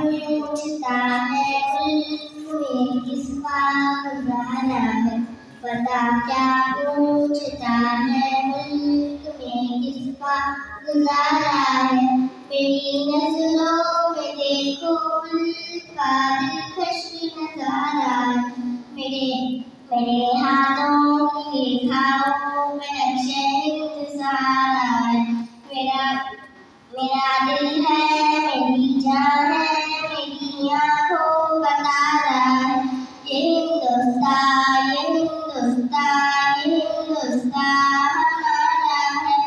पूछता है मुल्क में किसका गुजारा है। पता क्या पूछता है मुल्क में किसका गुजारा है। मेरी नजरों में देखो मुल्क का दिलकश नजारा है। मेरे हाथों की रेखाओं में नक्शे इंतज़ार है। मेरा दिल है, मेरी जान है, मेरी आँखों का तारा है। ये हिंदुस्तान, ये हिंदुस्तान, ये हिंदुस्तान हमारा है।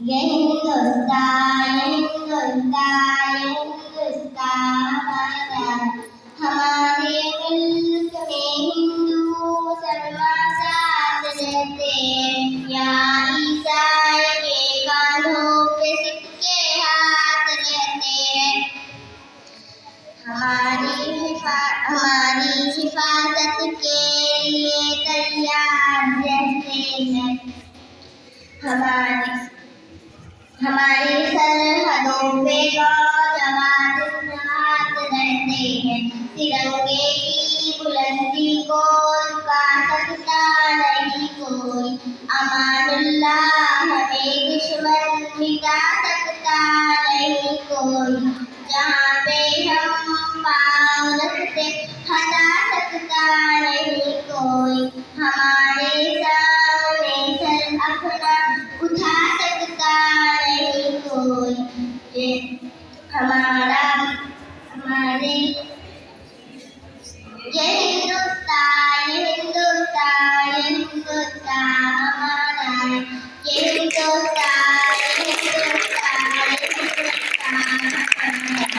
ये हिंदुस्तान, ये हिंदुस्तान, ये हिंदुस्तान हमारा है। हमारे मुल्क में हिंदू मुसलमान साथ रहते हैं। यहाँ ईसाई के कानों पे सिक्के हाथ रहते हैं। हमारी हिफाजत के लिए तैयार रहते हैं। हमारी सरहदों पे नौजवान तैनात रहते हैं। तिरंगे की बुलंदी को झुका सकता नहीं कोई। अमानुल्लाह हमें दुश्मन मिटा सकता नहीं कोई। जहाँ पे हम पाँव रखते हटा सकता नहीं कोई। हमारे सामने सर अपना उठा सकता नहीं कोई। ये हिंदुस्तान, ये हिंदुस्तान, ये हिंदुस्तान हमारा है। ये हिंदुस्तान